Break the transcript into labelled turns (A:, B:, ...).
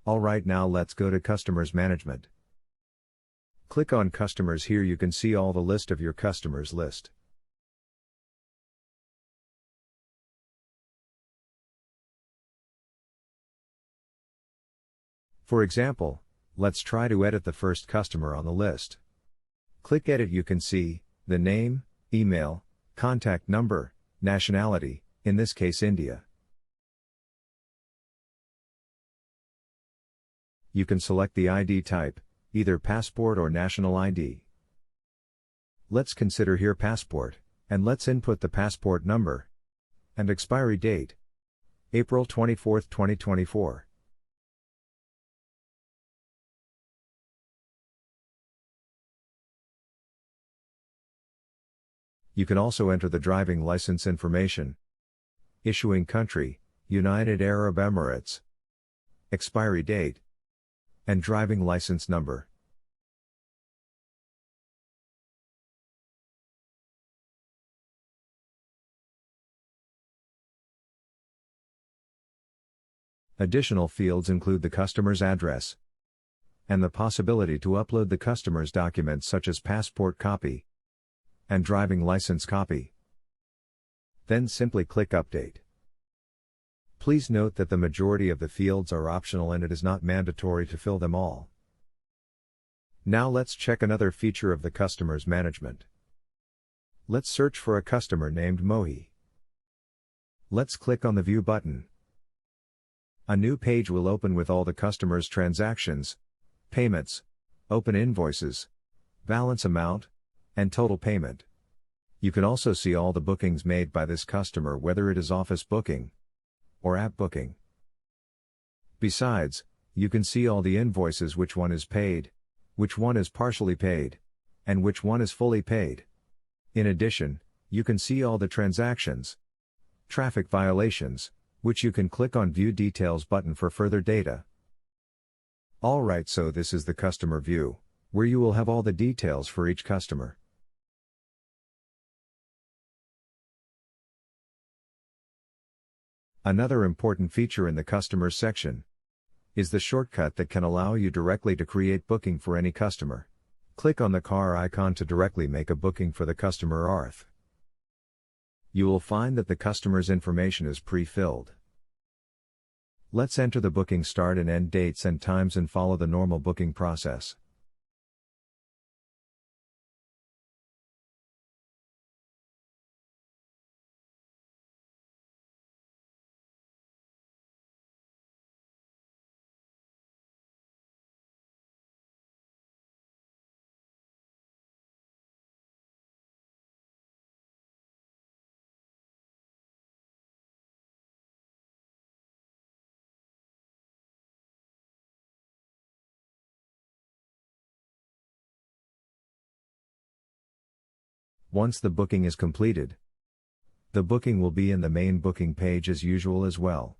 A: Alright, now let's go to Customers Management. Click on Customers. Here you can see all the list of your customers list. For example, let's try to edit the first customer on the list. Click Edit. You can see the name, email, contact number, nationality, in this case India. You can select the ID type, either passport or national ID. Let's consider here passport, and let's input the passport number and expiry date, April 24, 2024. You can also enter the driving license information. Issuing country, United Arab Emirates. Expiry date, and driving license number. Additional fields include the customer's address and the possibility to upload the customer's documents such as passport copy and driving license copy. Then simply click Update. Please note that the majority of the fields are optional and it is not mandatory to fill them all. Now let's check another feature of the Customers Management. Let's search for a customer named Mohi. Let's click on the View button. A new page will open with all the customer's transactions, payments, open invoices, balance amount, and total payment. You can also see all the bookings made by this customer, whether it is office booking or app booking. Besides, you can see all the invoices, which one is paid, which one is partially paid, and which one is fully paid. In addition, you can see all the transactions, traffic violations, which you can click on View Details button for further data. Alright, so this is the customer view, where you will have all the details for each customer. Another important feature in the Customers section is the shortcut that can allow you directly to create booking for any customer. Click on the car icon to directly make a booking for the customer Arth. You will find that the customer's information is pre-filled. Let's enter the booking start and end dates and times and follow the normal booking process. Once the booking is completed, the booking will be in the main booking page as usual as well.